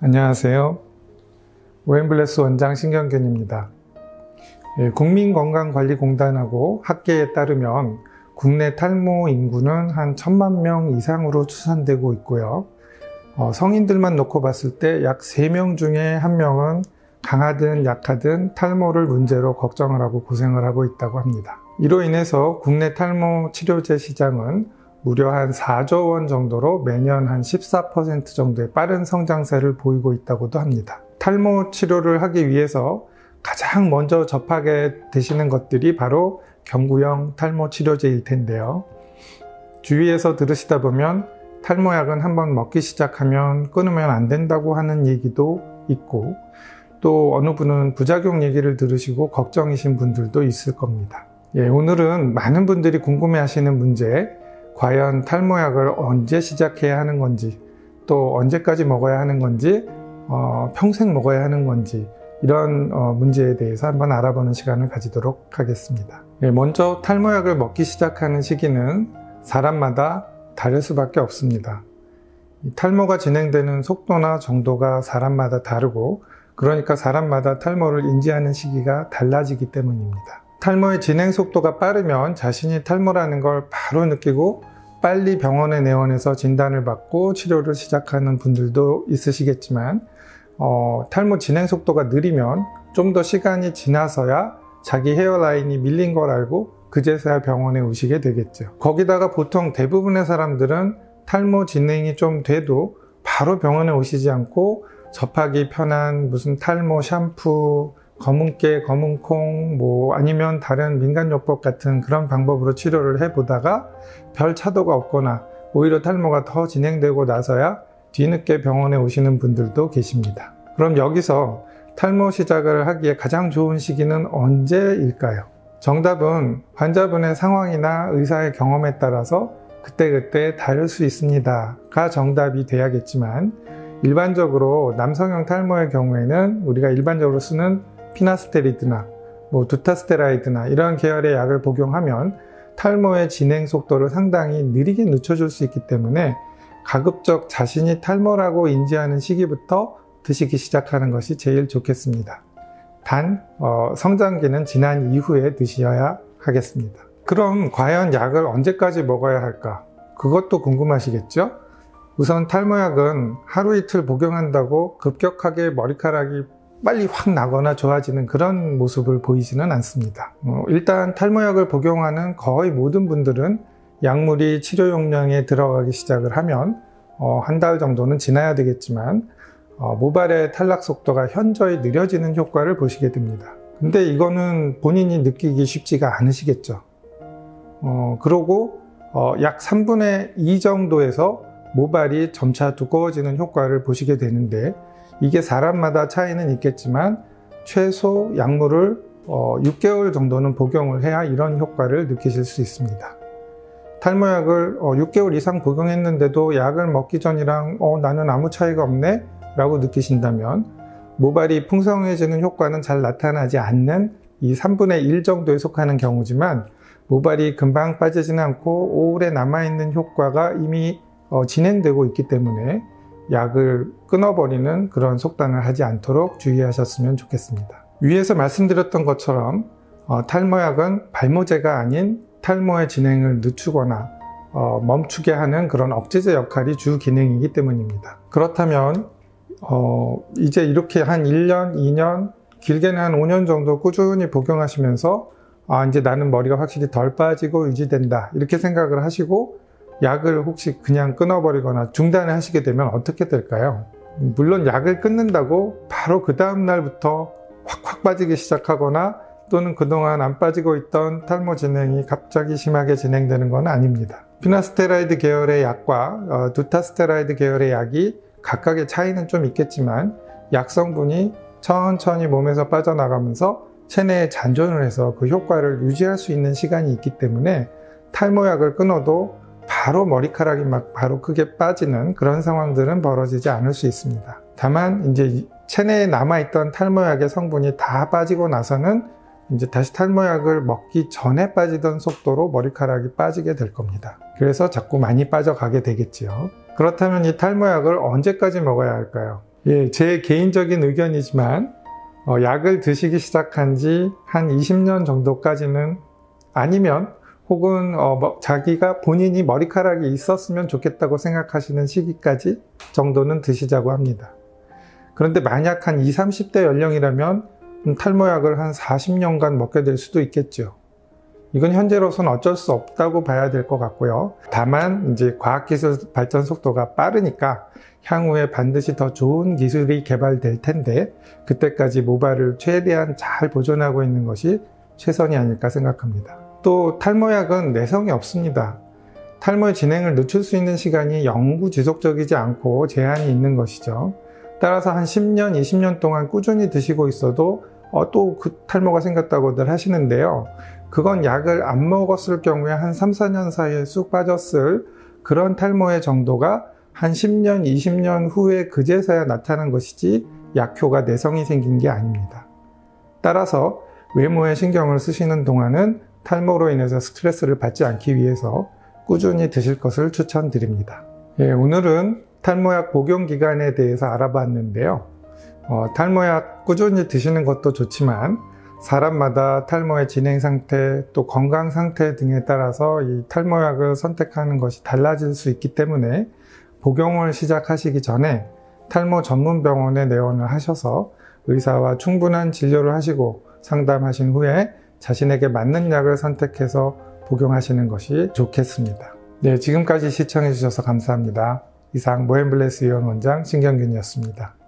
안녕하세요. 오엠블레스 원장 신경균입니다. 국민건강관리공단하고 학계에 따르면 국내 탈모 인구는 한 1000만 명 이상으로 추산되고 있고요. 성인들만 놓고 봤을 때 약 3명 중에 1명은 강하든 약하든 탈모를 문제로 걱정을 하고 고생을 하고 있다고 합니다. 이로 인해서 국내 탈모 치료제 시장은 무려 한 4조 원 정도로 매년 한 14% 정도의 빠른 성장세를 보이고 있다고도 합니다. 탈모 치료를 하기 위해서 가장 먼저 접하게 되시는 것들이 바로 경구용 탈모 치료제일 텐데요. 주위에서 들으시다 보면 탈모약은 한번 먹기 시작하면 끊으면 안 된다고 하는 얘기도 있고, 또 어느 분은 부작용 얘기를 들으시고 걱정이신 분들도 있을 겁니다. 오늘은 많은 분들이 궁금해 하시는 문제, 과연 탈모약을 언제 시작해야 하는 건지, 또 언제까지 먹어야 하는 건지, 평생 먹어야 하는 건지, 이런 문제에 대해서 한번 알아보는 시간을 가지도록 하겠습니다. 먼저 탈모약을 먹기 시작하는 시기는 사람마다 다를 수밖에 없습니다. 탈모가 진행되는 속도나 정도가 사람마다 다르고, 그러니까 사람마다 탈모를 인지하는 시기가 달라지기 때문입니다. 탈모의 진행 속도가 빠르면 자신이 탈모라는 걸 바로 느끼고 빨리 병원에 내원해서 진단을 받고 치료를 시작하는 분들도 있으시겠지만, 탈모 진행 속도가 느리면 좀 더 시간이 지나서야 자기 헤어라인이 밀린 걸 알고 그제서야 병원에 오시게 되겠죠. 거기다가 보통 대부분의 사람들은 탈모 진행이 좀 돼도 바로 병원에 오시지 않고 접하기 편한 무슨 탈모 샴푸, 검은깨, 검은콩, 아니면 다른 민간요법 같은 그런 방법으로 치료를 해보다가 별 차도가 없거나 오히려 탈모가 더 진행되고 나서야 뒤늦게 병원에 오시는 분들도 계십니다. 그럼 여기서 탈모 시작을 하기에 가장 좋은 시기는 언제일까요? 정답은 환자분의 상황이나 의사의 경험에 따라서 그때그때 다를 수 있습니다가 정답이 돼야겠지만, 일반적으로 남성형 탈모의 경우에는 우리가 일반적으로 쓰는 피나스테리드나 두타스테라이드나 이런 계열의 약을 복용하면 탈모의 진행 속도를 상당히 느리게 늦춰줄 수 있기 때문에 가급적 자신이 탈모라고 인지하는 시기부터 드시기 시작하는 것이 제일 좋겠습니다. 단 성장기는 지난 이후에 드셔야 하겠습니다. 그럼 과연 약을 언제까지 먹어야 할까? 그것도 궁금하시겠죠? 우선 탈모약은 하루 이틀 복용한다고 급격하게 머리카락이 빨리 확 나거나 좋아지는 그런 모습을 보이지는 않습니다. 일단 탈모약을 복용하는 거의 모든 분들은 약물이 치료 용량에 들어가기 시작을 하면 한 달 정도는 지나야 되겠지만 모발의 탈락 속도가 현저히 느려지는 효과를 보시게 됩니다. 근데 이거는 본인이 느끼기 쉽지가 않으시겠죠. 그러고 약 3분의 2 정도에서 모발이 점차 두꺼워지는 효과를 보시게 되는데, 이게 사람마다 차이는 있겠지만 최소 약물을 6개월 정도는 복용을 해야 이런 효과를 느끼실 수 있습니다. 탈모약을 6개월 이상 복용했는데도 약을 먹기 전이랑 나는 아무 차이가 없네 라고 느끼신다면, 모발이 풍성해지는 효과는 잘 나타나지 않는 이 3분의 1 정도에 속하는 경우지만, 모발이 금방 빠지지는 않고 오래 남아있는 효과가 이미 진행되고 있기 때문에 약을 끊어버리는 그런 속단을 하지 않도록 주의하셨으면 좋겠습니다. 위에서 말씀드렸던 것처럼 탈모약은 발모제가 아닌 탈모의 진행을 늦추거나 멈추게 하는 그런 억제제 역할이 주 기능이기 때문입니다. 그렇다면 이제 이렇게 한 1년, 2년, 길게는 한 5년 정도 꾸준히 복용하시면서 이제 나는 머리가 확실히 덜 빠지고 유지된다 이렇게 생각을 하시고 약을 혹시 그냥 끊어버리거나 중단을 하시게 되면 어떻게 될까요? 물론 약을 끊는다고 바로 그 다음 날부터 확 빠지기 시작하거나 또는 그동안 안 빠지고 있던 탈모 진행이 갑자기 심하게 진행되는 건 아닙니다. 피나스테라이드 계열의 약과 두타스테라이드 계열의 약이 각각의 차이는 좀 있겠지만 약 성분이 천천히 몸에서 빠져나가면서 체내에 잔존을 해서 그 효과를 유지할 수 있는 시간이 있기 때문에 탈모약을 끊어도 바로 머리카락이 바로 크게 빠지는 그런 상황들은 벌어지지 않을 수 있습니다. 다만 이제 체내에 남아있던 탈모약의 성분이 다 빠지고 나서는 이제 다시 탈모약을 먹기 전에 빠지던 속도로 머리카락이 빠지게 될 겁니다. 그래서 자꾸 많이 빠져가게 되겠지요. 그렇다면 이 탈모약을 언제까지 먹어야 할까요? 예, 제 개인적인 의견이지만 약을 드시기 시작한 지 한 20년 정도까지는 아니면 혹은 자기가 본인이 머리카락이 있었으면 좋겠다고 생각하시는 시기까지 정도는 드시자고 합니다. 그런데 만약 한 20, 30대 연령이라면 탈모약을 한 40년간 먹게 될 수도 있겠죠. 이건 현재로서는 어쩔 수 없다고 봐야 될 것 같고요. 다만 이제 과학기술 발전 속도가 빠르니까 향후에 반드시 더 좋은 기술이 개발될 텐데 그때까지 모발을 최대한 잘 보존하고 있는 것이 최선이 아닐까 생각합니다. 또 탈모약은 내성이 없습니다. 탈모의 진행을 늦출 수 있는 시간이 영구 지속적이지 않고 제한이 있는 것이죠. 따라서 한 10년, 20년 동안 꾸준히 드시고 있어도 또 그 탈모가 생겼다고들 하시는데요. 그건 약을 안 먹었을 경우에 한 3, 4년 사이에 쑥 빠졌을 그런 탈모의 정도가 한 10년, 20년 후에 그제서야 나타난 것이지 약효가 내성이 생긴 게 아닙니다. 따라서 외모에 신경을 쓰시는 동안은 탈모로 인해서 스트레스를 받지 않기 위해서 꾸준히 드실 것을 추천드립니다. 예, 오늘은 탈모약 복용 기간에 대해서 알아봤는데요. 탈모약 꾸준히 드시는 것도 좋지만 사람마다 탈모의 진행 상태 또 건강 상태 등에 따라서 이 탈모약을 선택하는 것이 달라질 수 있기 때문에 복용을 시작하시기 전에 탈모 전문 병원에 내원을 하셔서 의사와 충분한 진료를 하시고 상담하신 후에 자신에게 맞는 약을 선택해서 복용하시는 것이 좋겠습니다. 네, 지금까지 시청해 주셔서 감사합니다. 이상 모앤블레스 의원 원장 신경균이었습니다.